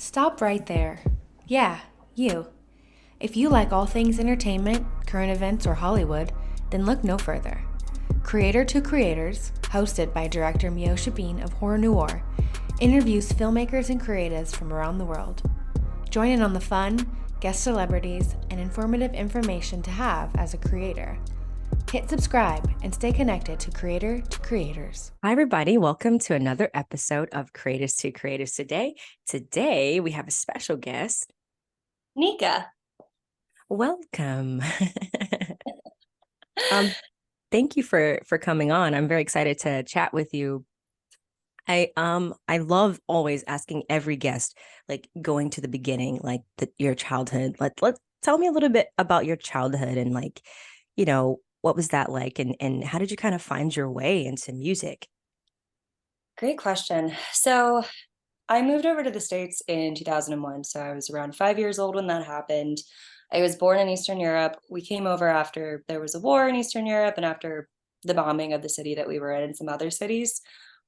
Stop right there. Yeah, you. If you like all things entertainment, current events, or Hollywood, then look no further. Creator to Creators, hosted by director Meosha Bean of Horror Noir, interviews filmmakers and creatives from around the world. Join in on the fun, guest celebrities, and informative information to have as a creator. Hit subscribe and stay connected to Creator to Creators. Hi, everybody. Welcome to another episode of Creators to Creators today. Today, we have a special guest. NIKKA. Welcome. Thank you for coming on. I'm very excited to chat with you. I love always asking every guest, like going to the beginning, like your childhood. Let tell me a little bit about your childhood and what was that like and how did you kind of find your way into music? Great question. So I moved over to the States in 2001. So I was around 5 years old when that happened. I was born in Eastern Europe. We came over after there was a war in Eastern Europe and after the bombing of the city that we were in and some other cities.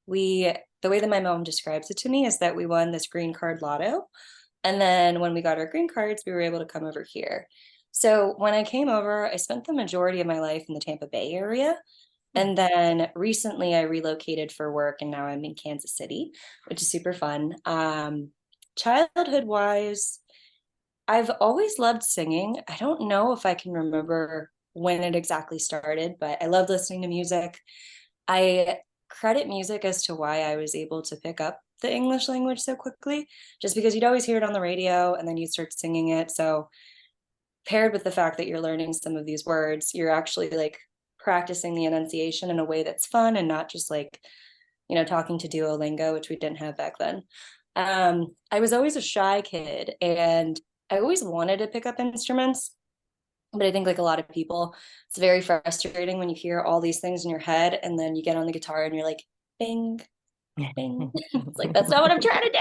The way that my mom describes it to me is that we won this green card lotto. And then when we got our green cards, we were able to come over here. So when I came over, I spent the majority of my life in the Tampa Bay area. And then recently I relocated for work and now I'm in Kansas City, which is super fun. Childhood wise, I've always loved singing. I don't know if I can remember when it exactly started, but I loved listening to music. I credit music as to why I was able to pick up the English language so quickly, just because you'd always hear it on the radio and then you'd start singing it. So paired with the fact that you're learning some of these words, you're actually like practicing the enunciation in a way that's fun and not just like, talking to Duolingo, which we didn't have back then. I was always a shy kid and I always wanted to pick up instruments, but I think like a lot of people, it's very frustrating when you hear all these things in your head and then you get on the guitar and you're like, bing, bing. It's like, that's not what I'm trying to do.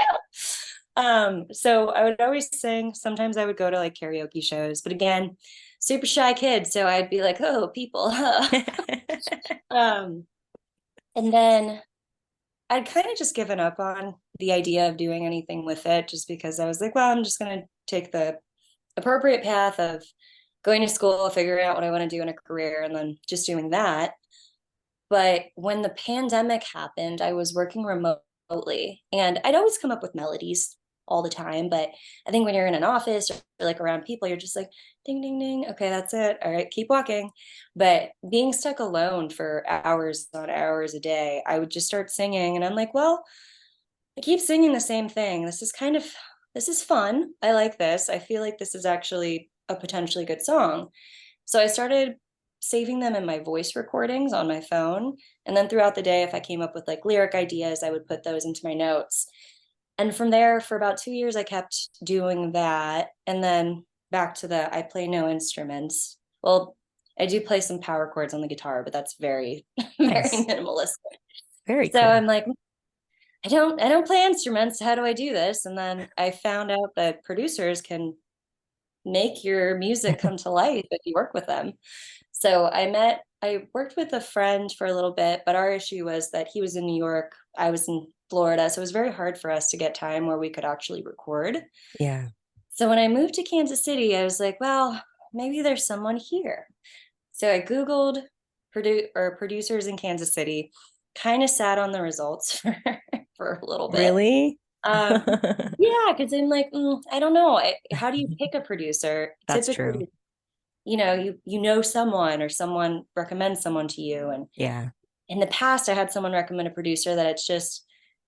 So I would always sing. Sometimes I would go to like karaoke shows, but again, super shy kid. So I'd be like, oh, people. And then I'd kind of just given up on the idea of doing anything with it just because I was like, well, I'm just going to take the appropriate path of going to school, figuring out what I want to do in a career, and then just doing that. But when the pandemic happened, I was working remotely and I'd always come up with melodies all the time. But I think when you're in an office or like around people, you're just like, ding, ding, ding. Okay, that's it. All right, keep walking. But being stuck alone for hours on hours a day, I would just start singing. And I'm like, well, I keep singing the same thing. This is fun. I like this. I feel like this is actually a potentially good song. So I started saving them in my voice recordings on my phone. And then throughout the day, if I came up with like lyric ideas, I would put those into my notes. And from there, for about 2 years, I kept doing that. And then back to I play no instruments. Well, I do play some power chords on the guitar, but that's very, very Nice. minimalistic. Very So cool. I'm like, I don't play instruments. How do I do this? And then I found out that producers can make your music come to life if you work with them. So I worked with a friend for a little bit, but our issue was that he was in New York, I was in Florida. So it was very hard for us to get time where we could actually record. Yeah. So when I moved to Kansas City, I was like, well, maybe there's someone here. So I Googled producers in Kansas City, kind of sat on the results for a little bit. Really? Um, yeah, because I'm like, I don't know. How do you pick a producer? That's true. Typically, you know someone or someone recommends someone to you. And Yeah. in the past, I had someone recommend a producer that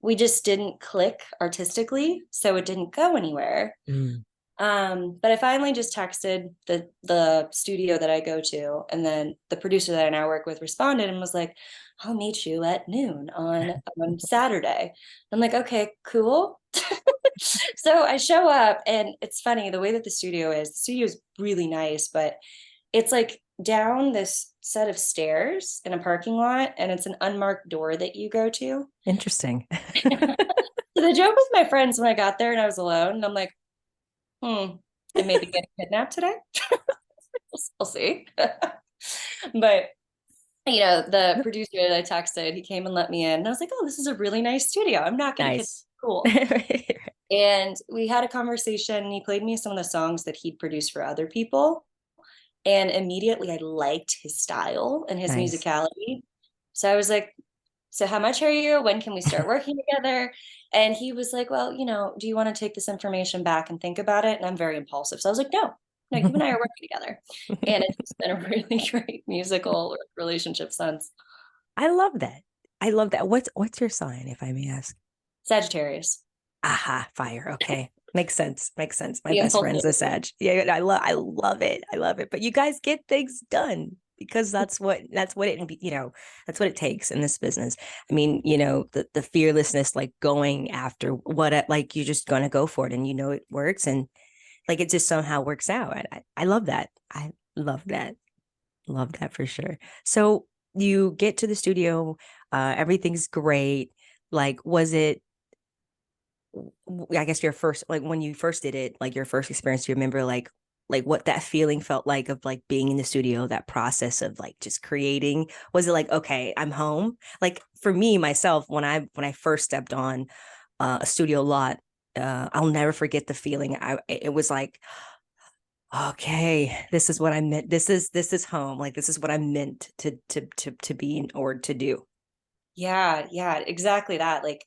we just didn't click artistically, so it didn't go anywhere. Mm. But I finally just texted the studio that I go to, and then the producer that I now work with responded and was like, "I'll meet you at noon on Saturday." I'm like, "Okay, cool." So I show up, and it's funny the way that the studio is. The studio is really nice, but it's like down this set of stairs in a parking lot, and it's an unmarked door that you go to. Interesting. So the joke with my friends when I got there and I was alone, and I'm like, I may be getting kidnapped today. We'll see. But the producer that I texted, he came and let me in. And I was like, oh, this is a really nice studio. I'm not going to Nice. cool. And we had a conversation, and he played me some of the songs that he'd produced for other people. And immediately I liked his style and his Nice. musicality. So I was like, so how much are you? When can we start working together? And he was like, well, do you want to take this information back and think about it? And I'm very impulsive. So I was like, no, you and I are working together. And it's been a really great musical relationship since. I love that. I love that. What's your sign, if I may ask? Sagittarius. Aha, fire. Okay. Makes sense. Makes sense. My The best friend's a impulsivity. Sag. Yeah, I love it. I love it. But you guys get things done because that's what it that's what it takes in this business. I mean, the fearlessness, like going after like you're just gonna go for it and it works and like it just somehow works out. I love that. I love that. Love that for sure. So you get to the studio, everything's great. Like, was it I guess your first, like when you first did it, like your first experience, do you remember like what that feeling felt like of like being in the studio, that process of like just creating? Was it like, okay, I'm home? Like for me, myself, when I first stepped on a studio lot, I'll never forget the feeling. It was like, okay, this is what I meant. This is home. Like this is what I meant to be or to do. Yeah, exactly that. Like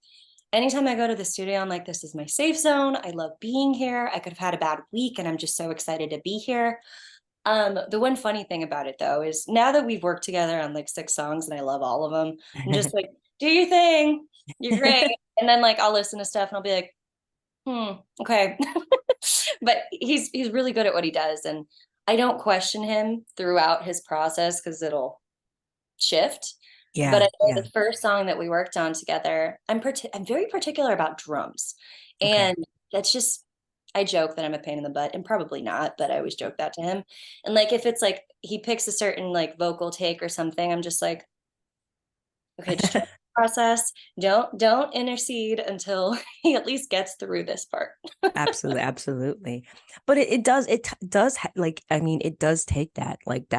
anytime I go to the studio, I'm like, this is my safe zone. I love being here. I could have had a bad week and I'm just so excited to be here. The one funny thing about it though is now that we've worked together on like 6 songs and I love all of them, I'm just like, do your thing. You're great. And then like I'll listen to stuff and I'll be like, okay. But he's really good at what he does. And I don't question him throughout his process because it'll shift. But I Yeah, know yeah. the first song that we worked on together, I'm very particular about drums. Okay. And that's just I joke that I'm a pain in the butt, and probably not, but I always joke that to him. And like if it's like he picks a certain like vocal take or something, I'm just like, okay, just trust the process. Don't intercede until he at least gets through this part. Absolutely, absolutely. But it does like I mean it does take that like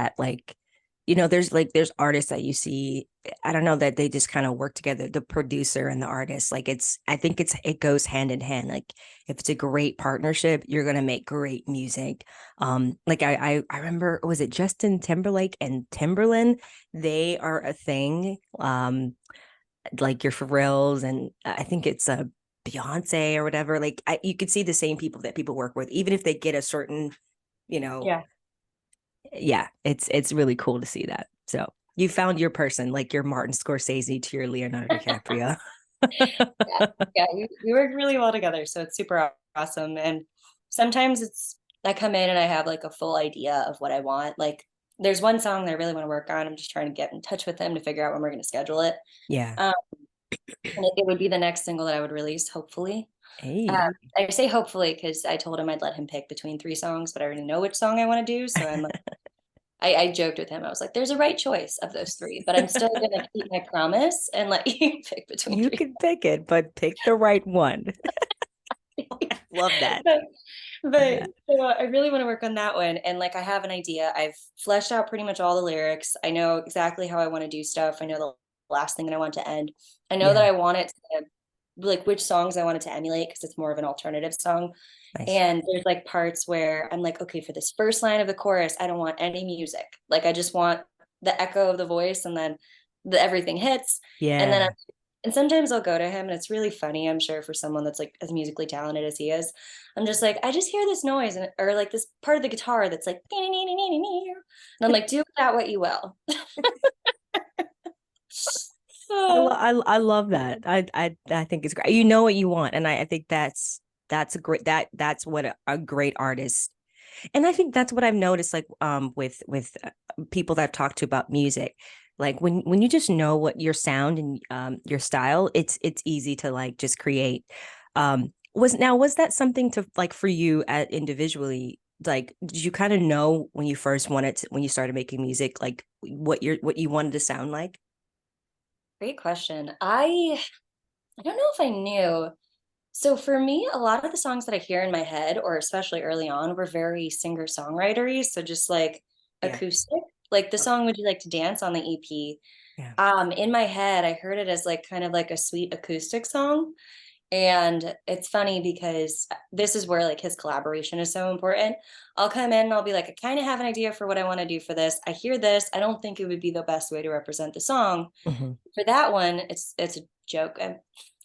there's artists that you see I don't know that they just kind of work together, the producer and the artist, like I think it goes hand in hand. Like if it's a great partnership, you're gonna make great music. Like I remember, was it Justin Timberlake and Timberland? They are a thing. Like your Pharrells and I think it's a Beyonce or whatever. Like you could see the same people that people work with, even if they get a certain, you know, Yeah. yeah, it's really cool to see that. So you found your person, like your Martin Scorsese to your Leonardo DiCaprio. Yeah, yeah, we work really well together, so it's super awesome. And sometimes I come in and I have like a full idea of what I want. Like there's one song that I really want to work on. I'm just trying to get in touch with him to figure out when we're going to schedule it. Yeah. Um, and it would be the next single that I would release, hopefully. Hey. I say hopefully because I told him I'd let him pick between 3 songs, but I already know which song I want to do. So I joked with him. I was like, "There's a right choice of those 3, but I'm still gonna keep my promise and let you pick between You 3." can pick it, but pick the right one. Love that. but Love but that. so I really want to work on that one. And like I have an idea. I've fleshed out pretty much all the lyrics. I know exactly how I want to do stuff. I know the last thing that I want to end. I know that Yeah. I want it to like which songs I want it to emulate because it's more of an alternative song. Nice. And there's like parts where I'm like, okay, for this first line of the chorus, I don't want any music. Like I just want the echo of the voice and then everything hits. And then Yeah. and sometimes I'll go to him and it's really funny, I'm sure, for someone that's like as musically talented as he is. I'm just like, I just hear this noise and or like this part of the guitar that's like, and I'm like, do with that what you will. I love that. I think it's great. You know what you want, and I think that's a great that's what a great artist. And I think that's what I've noticed, like with people that I've talked to about music. Like when you just know what your sound and your style, it's easy to like just create. Was that something to like for you at individually? Like, did you kind of know when you first when you started making music, like what you wanted to sound like? Great question. I don't know if I knew. So for me, a lot of the songs that I hear in my head, or especially early on, were very singer-songwritery. So just like Yeah. acoustic. Like the song Would You Like to Dance on the EP. Yeah. In my head, I heard it as like kind of like a sweet acoustic song. And it's funny because this is where like his collaboration is so important. I'll come in and I'll be like, I kind of have an idea for what I want to do for this. I hear this. I don't think it would be the best way to represent the song. Mm-hmm. For that one, it's a joke. I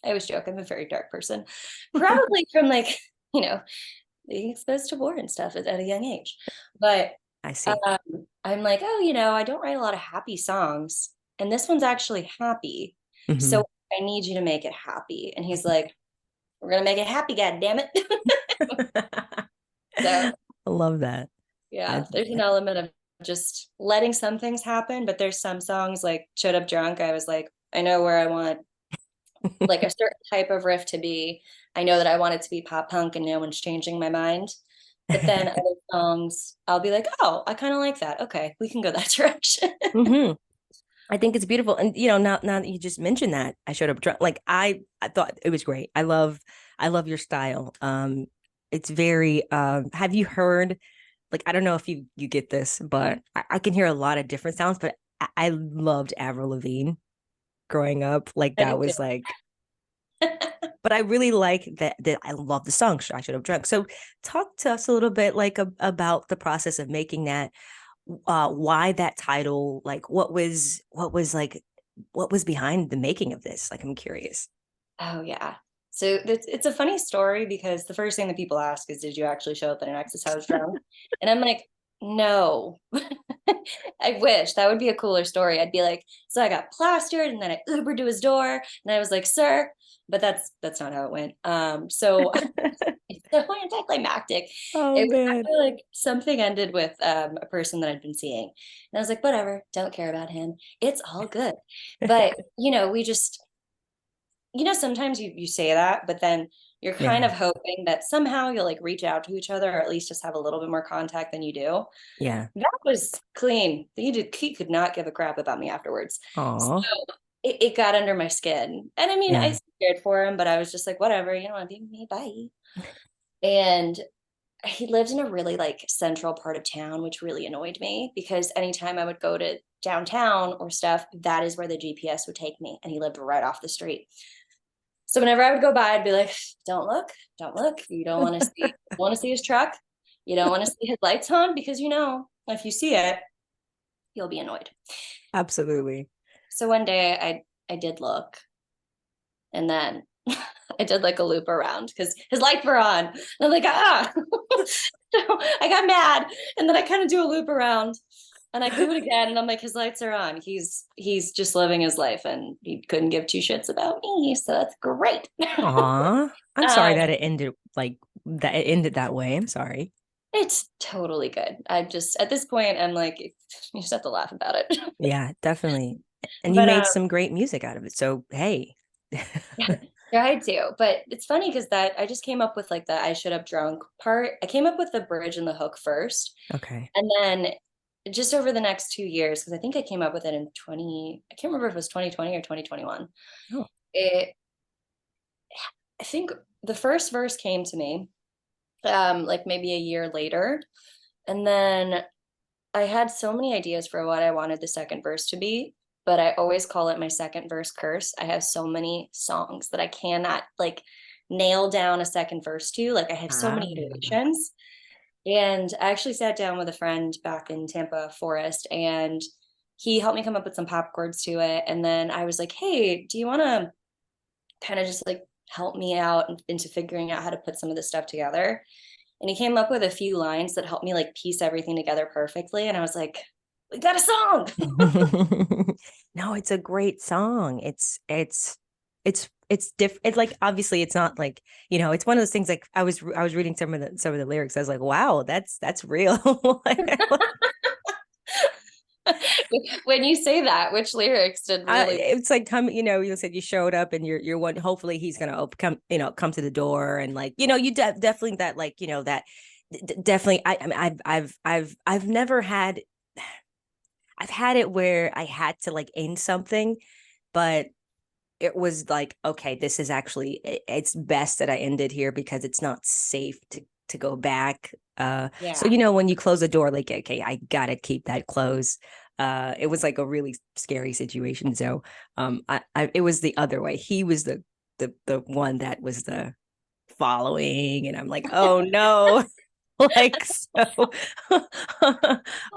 always joke I'm a very dark person, probably from like, you know, being exposed to war and stuff at a young age. But I see. I'm like, oh, I don't write a lot of happy songs, and this one's actually happy. Mm-hmm. So I need you to make it happy. And he's like, we're gonna make it happy, god damn it. So I love that. yeah, there's an element of just letting some things happen, but there's some songs like Showed Up Drunk. I was like, I know where I want like a certain type of riff to be. I know that I want it to be pop punk and no one's changing my mind. But then other songs, I'll be like, oh, I kind of like that. Okay, we can go that direction. Mm-hmm. I think it's beautiful. And now that you just mentioned that, I showed up drunk. Like I thought it was great. I love your style. It's very have you heard, like, I don't know if you get this, but I can hear a lot of different sounds, but I loved Avril Lavigne growing up. Like I that do was like, but I really like that I love the song I Should Have Drunk. So talk to us a little bit like about the process of making that, why that title, like what was behind the making of this? Like I'm curious. Oh yeah. So it's a funny story because the first thing that people ask is, did you actually show up at an ex's house drunk? And I'm like, no. I wish that would be a cooler story. I'd be like, so I got plastered and then I Ubered to his door and I was like, sir, but that's not how it went. So it's so anticlimactic. Oh It was man. actually like something ended with a person that I'd been seeing. And I was like, whatever, don't care about him. It's all good. But we just sometimes you say that, but then you're kind Yeah. of hoping that somehow you'll like reach out to each other or at least just have a little bit more contact than you do. Yeah. That was clean. He could not give a crap about me afterwards. So Aw. it got under my skin. And I mean, I Yeah. scared for him, but I was just like, whatever, you don't want to be with me, bye. And he lived in a really like central part of town, which really annoyed me because anytime I would go to downtown or stuff, that is where the GPS would take me. And he lived right off the street. So whenever I would go by, I'd be like, don't look, don't look. You don't want to see his truck. You don't want to see his lights on because if you see it, you'll be annoyed. Absolutely. So one day I did look, and then I did like a loop around because his lights were on. And I'm like, ah. So I got mad, and then I kind of do a loop around, and I do it again, and I'm like, his lights are on. He's just living his life, and he couldn't give two shits about me, so that's great. Aw. I'm sorry um, that it ended like that. It ended that way. I'm sorry. it's totally good. I just at this point I'm like, you just have to laugh about it. Yeah, definitely. And you But made some great music out of it. So hey. yeah, tried to. But it's funny because that I just came up with like the I should have drunk part. I came up with the bridge and the hook first. Okay. And then just over the next 2 years, because I think I came up with it in I can't remember if it was 2020 or 2021. Oh. I think the first verse came to me like maybe a year later. And then I had so many ideas for what I wanted the second verse to be, but I always call it my second verse curse. I have so many songs that I cannot like nail down a second verse to. Like I have so Ah. many iterations. And I actually sat down with a friend back in Tampa-raised, and he helped me come up with some pop chords to it. And then I was like, hey, do you want to kind of just like help me out into figuring out how to put some of this stuff together? And he came up with a few lines that helped me like piece everything together perfectly. And I was like, we got a song. No, it's a great song. It's different. It's like obviously it's not like, it's one of those things like I was reading some of the lyrics. I was like, wow, that's real. When you say that, which lyrics did really It's like you said you showed up and you're one, hopefully he's gonna come to the door, and like you definitely that like that definitely I mean I've never had, I've had it where I had to like end something, but it was like, okay, this is actually, it's best that I ended here because it's not safe to go back. So yeah. when you close the door, like, okay, I gotta keep that closed. It was like a really scary situation. So it was the other way. He was the the one that was the following, and I'm like, oh no. Like, so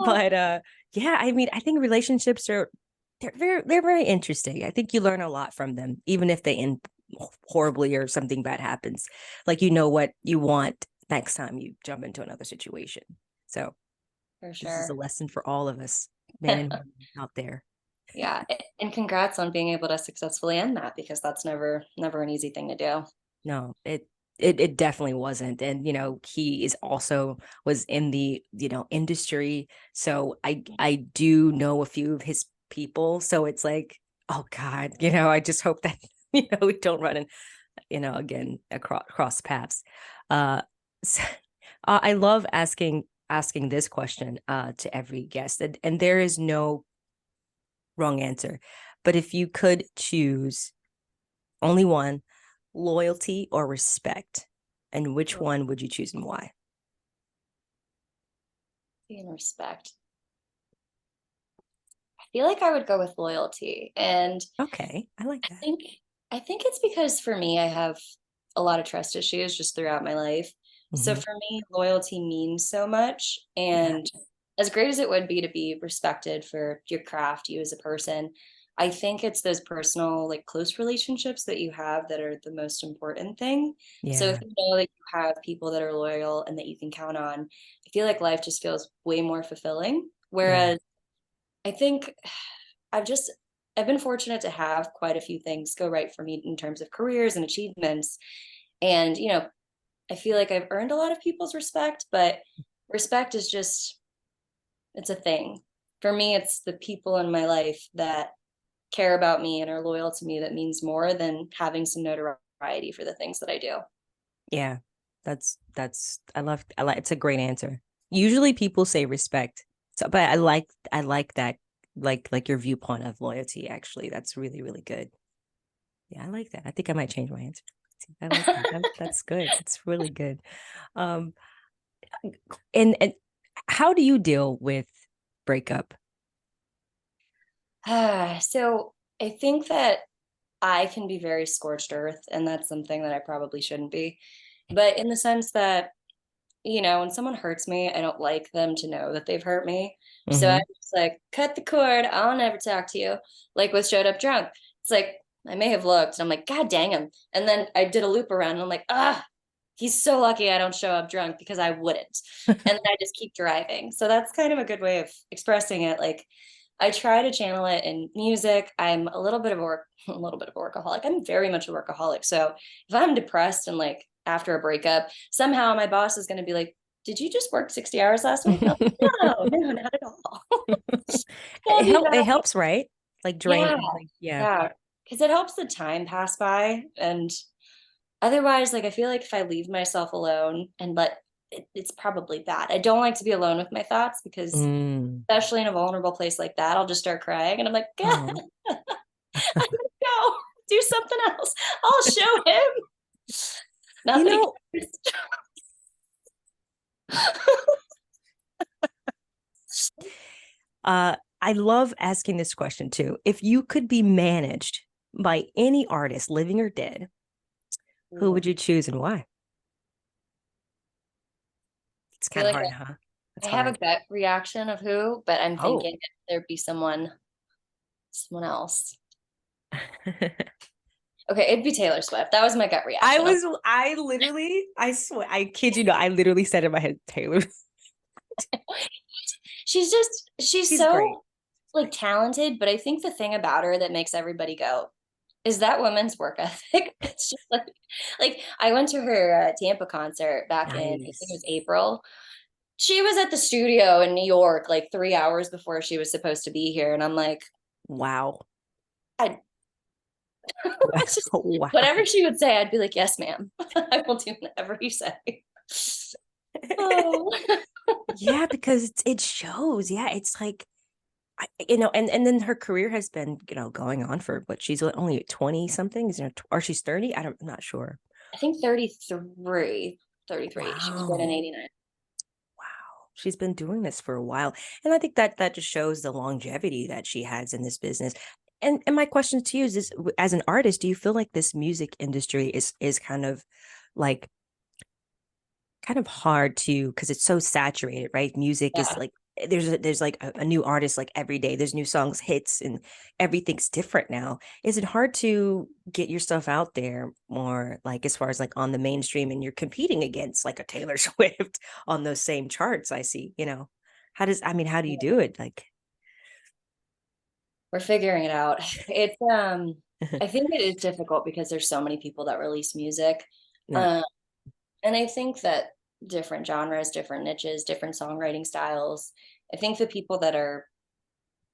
but yeah, I mean, I think relationships are they're very interesting. I think you learn a lot from them, even if they end horribly or something bad happens. Like, you know what you want next time you jump into another situation. So For this is a sure. lesson for all of us, men and women out there. Yeah, and congrats on being able to successfully end that, because that's never an easy thing to do. No, it definitely wasn't. And he is also was in the industry, so I do know a few of his people. So it's like, oh God, I just hope that we don't run in, again across paths. Uh, so, I love asking this question to every guest, and there is no wrong answer. But if you could choose only one, loyalty or respect, and which one would you choose and why? And respect. I feel like I would go with loyalty. And Okay, I like I that. think I think it's because for me, I have a lot of trust issues just throughout my life. So Mhm. for me, loyalty means so much. Yeah, And as great as it would be to be respected for your craft, you as a person, I think it's those personal, like close relationships that you have that are the most important thing. So if yeah, you know that you have people that are loyal and that you can count on, I feel like life just feels way more fulfilling. yeah, Whereas I think I've just I've been fortunate to have quite a few things go right for me in terms of careers and achievements. And, I feel like I've earned a lot of people's respect, but respect is just it's a thing. For me, it's the people in my life that care about me and are loyal to me that means more than having some notoriety for the things that I do. yeah. That's I like it's a great answer. Usually people say respect. So but I like that, like your viewpoint of loyalty, actually. That's really, really good. Yeah, I like that. I think I might change my answer. I like that. That's good. It's really good. Um and how do you deal with breakup? So I think that I can be very scorched earth, and that's something that I probably shouldn't be. But in the sense that, when someone hurts me, I don't like them to know that they've hurt me. So I'm Hmm. just like, cut the cord. I'll never talk to you. Like with Showed Up Drunk. It's like, I may have looked, and I'm like, God dang him. And then I did a loop around, and I'm like, he's so lucky I don't show up drunk, because I wouldn't. And then I just keep driving. So that's kind of a good way of expressing it. Like, I try to channel it in music. I'm a little bit of a a little bit of a workaholic. I'm very much a workaholic. So if I'm depressed and like after a breakup, somehow my boss is going to be like, "Did you just work 60 hours last week?" No, no, not at all. Can't do It that. helps, right? Like Yeah, drain, like, yeah. yeah, because it helps the time pass by. And otherwise, like I feel like if I leave myself alone and it's probably bad. I don't like to be alone with my thoughts, because Mm. especially in a vulnerable place like that, I'll just start crying, and I'm like, God, Oh. I'm gonna go do something else. I'll show him. You Not that he know, cares. I love asking this question too. If you could be managed by any artist, living or dead, who Ooh, would you choose and why? It's I feel kind of like hard, huh? It's I have a hard. gut reaction of who, but I'm Oh. thinking there'd be someone else. Okay, it'd be Taylor Swift. That was my gut reaction. I swear, I kid you not, I literally said in my head, Taylor. She's She's great. so like talented, but I think the thing about her that makes everybody go is that woman's work ethic. It's just like I went to her Tampa concert back in, I think it was Nice. April. She was at the studio in New York like 3 hours before she was supposed to be here, and I'm like, Wow. I Wow. it's just whatever Wow. she would say, I'd be like, yes, ma'am. I will do whatever you say. Oh. Yeah, because it shows. Yeah, it's like, and then her career has been, going on for what, she's only 20 something, or she's 30. I'm not sure. I think 33. 33. She was born in Wow. 89. Wow. She's been doing this for a while. And I think that just shows the longevity that she has in this business. And my question to you is, as an artist, do you feel like this music industry is like kind of hard to, because it's so saturated, right? Music is Yeah. like there's like a new artist like every day. There's new songs, hits, and everything's different now. Is it hard to get your stuff out there more, like as far as like on the mainstream, and you're competing against like a Taylor Swift on those same charts? I see, how do you do it? Like, We're figuring it out. It's I think it is difficult because there's so many people that release music. yeah. Um and I think that different genres, different niches, different songwriting styles. I think the people that are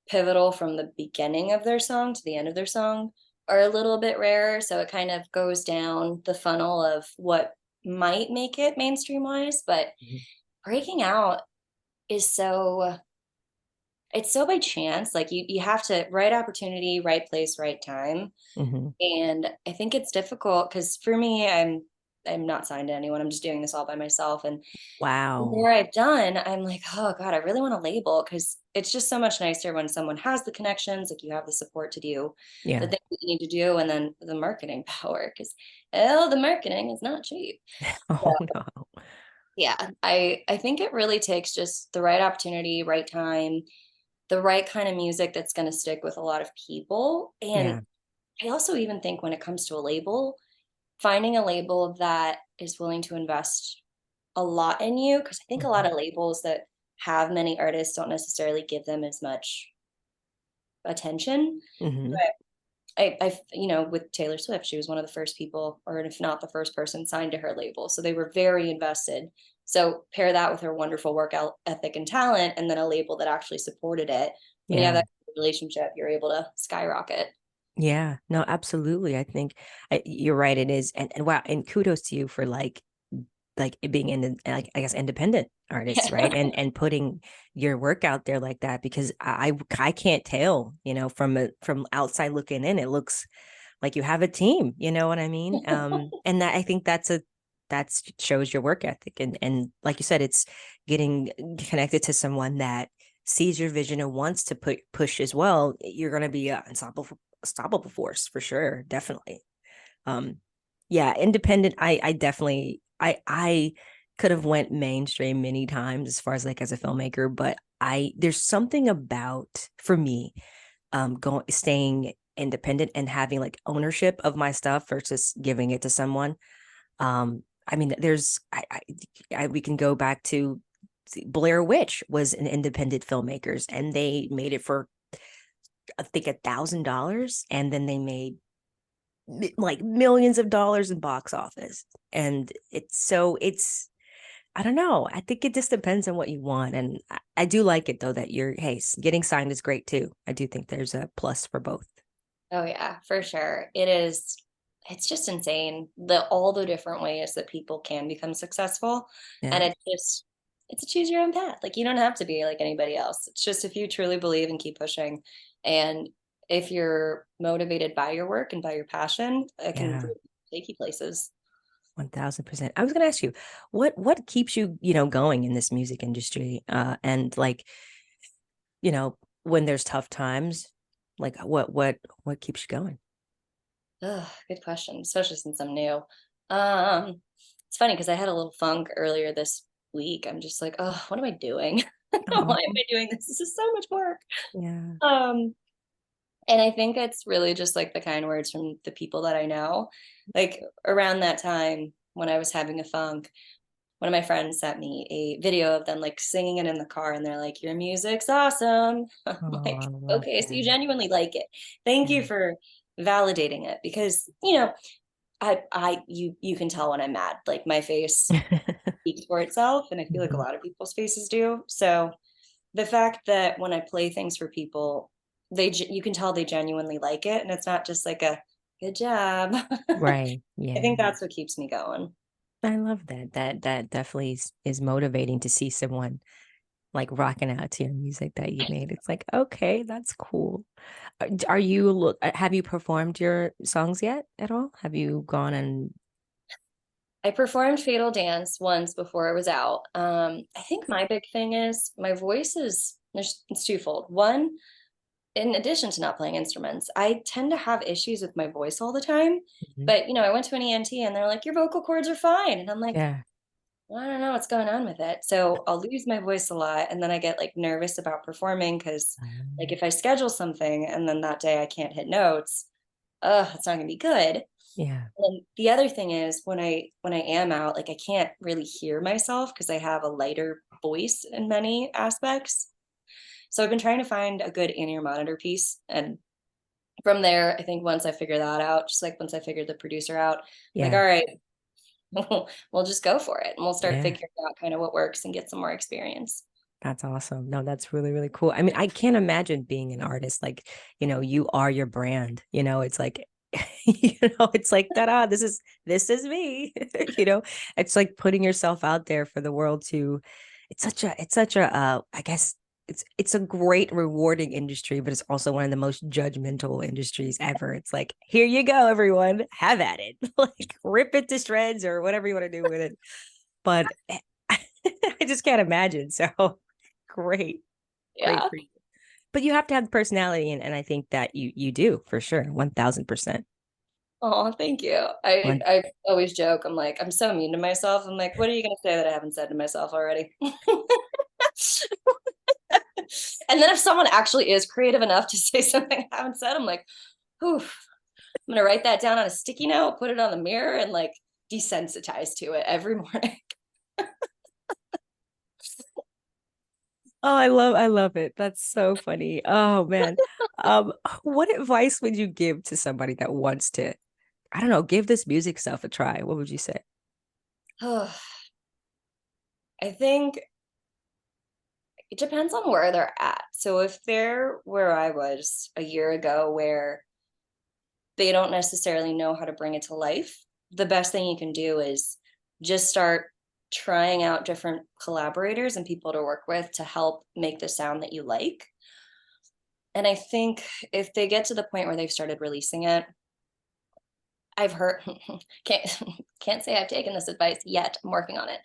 pivotal from the beginning of their song to the end of their song are a little bit rarer. So it kind of goes down the funnel of what might make it mainstream wise. But Mhm. breaking out is so it's so by chance. Like you have to right opportunity, right place, right time. Mhm. And I think it's difficult because for me, I'm not signed to anyone. I'm just doing this all by myself. And Wow. where I've done, I'm like, oh God, I really want to label because it's just so much nicer when someone has the connections, like you have the support to do the Yeah. things that you need to do, and then the marketing power, because the marketing is not cheap. Oh no. Yeah, I think it really takes just the right opportunity, right time, the right kind of music that's going to stick with a lot of people. And Yeah. I also even think when it comes to a label, finding a label that is willing to invest a lot in you, because I think a lot Mhm. of labels that have many artists don't necessarily give them as much attention. Mhm. But with Taylor Swift, she was one of the first people, or if not the first person, signed to her label. So they were very invested. So pair that with her wonderful work ethic and talent, and then a label that actually supported it. When you have Yeah. that relationship, you're able to skyrocket. Yeah, no, absolutely. I think you're right. It is, and wow, and kudos to you for like it being in the, like, I guess, independent artists, right? And putting your work out there like that, because I can't tell, from outside looking in, it looks like you have a team. You know what I mean? And that, I think that's shows your work ethic, and like you said, it's getting connected to someone that sees your vision and wants to push as well. You're going to be an unstoppable force for sure, definitely. um yeah, independent, I definitely, I could have went mainstream many times as far as like as a filmmaker, but I there's something about, for me, going staying independent and having like ownership of my stuff versus giving it to someone. I mean, there's we can go back to Blair Witch was an independent filmmakers, and they made it for, I think, $1,000, and then they made like millions of dollars in box office. And it's I don't know, I think it just depends on what you want. And I do like it though that you're, hey, getting signed is great too. I do think there's a plus for both. Oh yeah, for sure. It is. It's just insane the all the different ways that people can become successful, and Yeah. it's a choose your own path. Like you don't have to be like anybody else. It's just if you truly believe and keep pushing, and if you're motivated by your work and by your passion, it can Yeah. really take you places. 1000%. I was going to ask you, what keeps you, going in this music industry, and like, when there's tough times, like what keeps you going? Ugh, good question, especially since I'm new. Um, it's funny because I had a little funk earlier this week. I'm just like, oh, what am I doing? Why am Oh, I doing this? This is so much work. yeah. Um, and I think it's really just like the kind words from the people that I know. Like around that time when I was having a funk, one of my friends sent me a video of them like singing it in the car, and they're like, "Your music's awesome." I'm Oh, like, I love okay, so you that. genuinely like it. Thank you Yeah. for validating it because you can tell when I'm mad. Like my face speaks for itself, and I feel like a Mhm. lot of people's faces do. So the fact that when I play things for people, you can tell they genuinely like it, and it's not just like a good job. Right. I Yeah. think that's what keeps me going. I love that. That definitely is motivating to see someone like rocking out to your music that you made. It's like, okay, that's cool. Have you performed your songs yet at all? Have you gone and I performed Fatal Dance once before it was out. I think my big thing is my voice is it's twofold. One, in addition to not playing instruments, I tend to have issues with my voice all the time. Mhm. But, I went to an ENT and they're like, your vocal cords are fine. And I'm like, Yeah. well, I don't know what's going on with it. So I'll lose my voice a lot. And then I get like nervous about performing because like Um, if I schedule something and then that day I can't hit notes, it's not gonna be good. yeah. And the other thing is when I am out, like I can't really hear myself because I have a lighter voice in many aspects. So I've been trying to find a good in-ear monitor piece. And from there, I think once I figure that out, just like once I figured the producer out, I'm like, Yeah. all right, we'll just go for it and we'll start Yeah. figuring out kind of what works and get some more experience. That's awesome. No, that's really, really cool. I mean, I can't imagine being an artist. Like, you are your brand, it's like, it's like, ta-da, this is me. It's like putting yourself out there for the world to, it's such a, I guess it's a great rewarding industry, but it's also one of the most judgmental industries ever. It's like, here you go, everyone, have at it. Like rip it to shreds or whatever you want to do with it. But I just can't imagine. So great, great Yeah. for you. But you have to have the personality, and I think that you do for sure, 1000%. Oh, thank you. I One, I always joke. I'm like, I'm so mean to myself. I'm like, what are you gonna say that I haven't said to myself already? And then if someone actually is creative enough to say something I haven't said, I'm like, oof, I'm gonna write that down on a sticky note, put it on the mirror, and like desensitize to it every morning. oh, I love it. That's so funny. Oh man. Um, what advice would you give to somebody that wants to, I don't know, give this music stuff a try? What would you say? Oh, I think it depends on where they're at. So if they're where I was a year ago, where they don't necessarily know how to bring it to life, the best thing you can do is just start trying out different collaborators and people to work with to help make the sound that you like. And I think if they get to the point where they've started releasing it, I've heard can't can't say I've taken this advice yet. I'm working on it.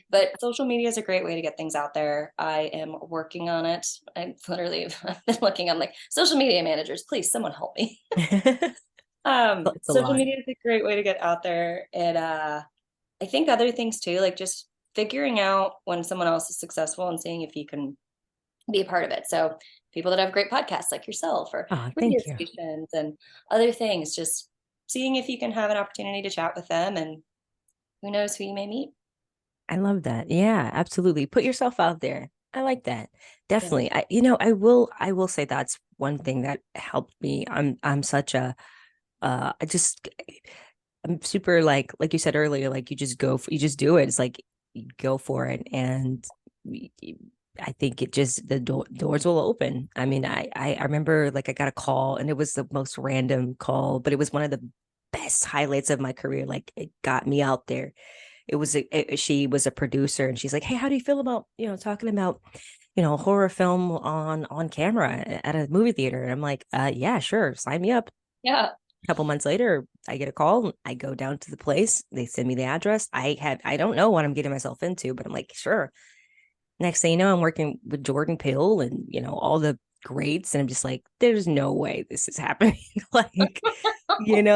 But social media is a great way to get things out there. I am working on it. I literally I've been looking, I'm like, social media managers, please someone help me. It's a Social lot. media is a great way to get out there. I think other things too, like just figuring out when someone else is successful and seeing if you can be a part of it. So people that have great podcasts like yourself or Oh, radio thank you. stations and other things, just seeing if you can have an opportunity to chat with them and who knows who you may meet. I love that. Yeah, absolutely. Put yourself out there. I like that. Yeah. Definitely. I will say that's one thing that helped me. I'm such a I just I'm super like you said earlier, like you just do it. It's like you go for it. And y- y- I think it just the doors will open. I mean, I remember like I got a call and it was the most random call, but it was one of the best highlights of my career. Like it got me out there. She was a producer and she's like, hey, how do you feel about talking about horror film on camera at a movie theater? And I'm like, yeah, sure, sign me up. Yeah. A couple months later, I get a call. I go down to the place. They send me the address. I don't know what I'm getting myself into, but I'm like, sure. Next thing you know, I'm working with Jordan Peele and all the greats, and I'm just like, there's no way this is happening. Like,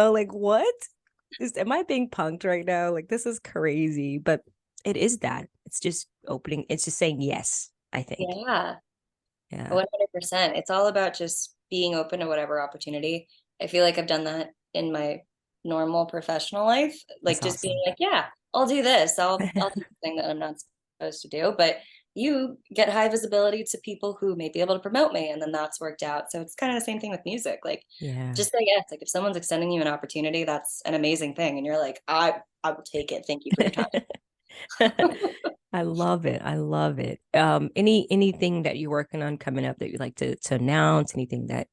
like what? Am I being punked right now? Like, this is crazy. But it is that. It's just opening. It's just saying yes, I think. Yeah. Yeah. 100%. It's all about just being open to whatever opportunity. I feel like I've done that in my normal professional life, like That's just being awesome. like, yeah, I'll do this. I'll do the thing that I'm not supposed to do. But you get high visibility to people who may be able to promote me, and then that's worked out. So it's kind of the same thing with music. Like, Yeah. just say yes. Like if someone's extending you an opportunity, that's an amazing thing, and you're like, I will take it. Thank you for your time. I love it. I love it. Anything that you're working on coming up that you'd like to announce? Anything that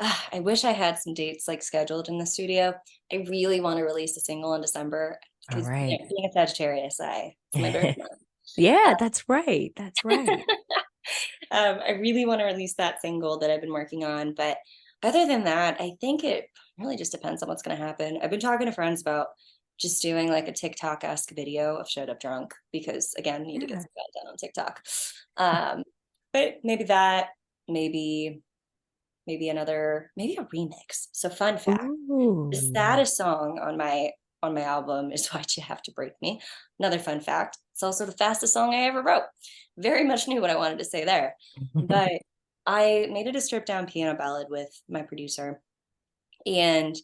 I wish I had some dates like scheduled in the studio. I really want to release a single in December all because right. being a Sagittarius, it's my birth month. Yeah, Uh, that's right. That's right. I really want to release that single that I've been working on, but other than that, I think it really just depends on what's going to happen. I've been talking to friends about just doing like a TikTok-esque video of showed up drunk because again, need to get Yeah. some content on TikTok. Um, but maybe that. maybe a remix. So fun fact, Ooh. the saddest song on my album is Why'd You Have to Break Me. Another fun fact, it's also the fastest song I ever wrote. Very much knew what I wanted to say there. But I made it a stripped down piano ballad with my producer. And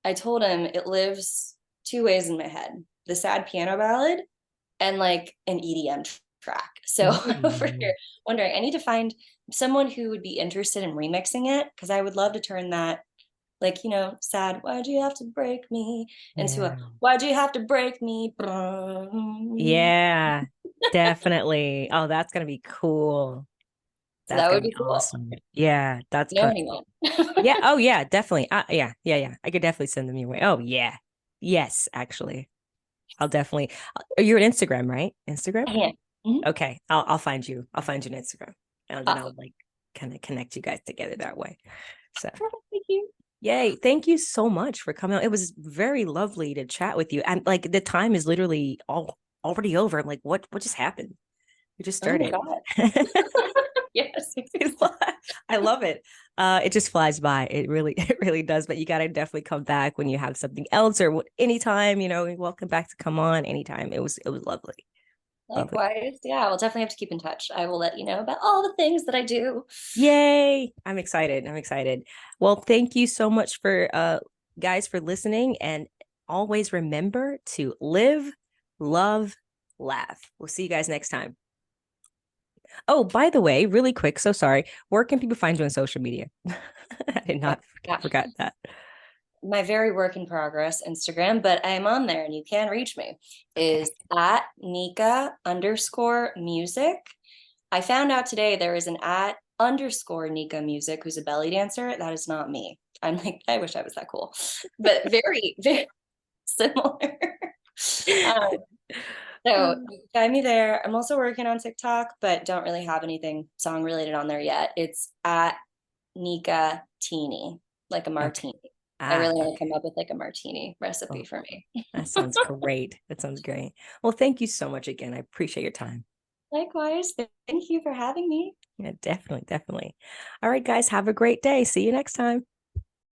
I told him it lives two ways in my head: the sad piano ballad and like an EDM track. So over here, wondering, I need to find someone who would be interested in remixing it, because I would love to turn that, like, sad, why'd you have to break me, into a why'd you have to break me. Yeah, definitely. Oh, that's gonna be cool. So That's that gonna would be be cool. awesome. Yeah, that's Know good. anyone? Yeah. Oh, yeah, definitely. Yeah. I could definitely send them your way. Oh, yeah. Yes, actually. I'll definitely. You're on Instagram, right? Instagram? I can. Mhm. Okay. I'll find you. I'll find you on Instagram. And then I'll Awesome. like kind of connect you guys together that way. So Perfect. Thank you. yay. Thank you so much for coming on. It was very lovely to chat with you. And like the time is literally already over. I'm like, what just happened? We just Oh my started. God. Yes. I love it. It just flies by. It really does. But you got to definitely come back when you have something else or anytime, you're welcome back to come on anytime. It was lovely. Lovely. Likewise. Yeah, we'll definitely have to keep in touch. I will let you know about all the things that I do. Yay. I'm excited. I'm excited. Well, thank you so much for guys for listening, and always remember to live, love, laugh. We'll see you guys next time. Oh, by the way, really quick, so sorry. Where can people find you on social media? I did not Yeah. forgot that. My very work in progress Instagram, but I am on there and you can reach me, is at NIKKA_music. I found out today there is an @_NIKKA music who's a belly dancer. That is not me. I'm like, I wish I was that cool, but very, very similar. um, so find me there. I'm also working on TikTok, but don't really have anything song related on there yet. It's at Nika Teeny, like a Okay. martini. I Ah, really want to okay. come up with like a martini recipe Oh, for me. that sounds great. That sounds great. Well, thank you so much again. I appreciate your time. Likewise. Thank you for having me. Yeah, definitely, definitely. All right, guys, have a great day. See you next time.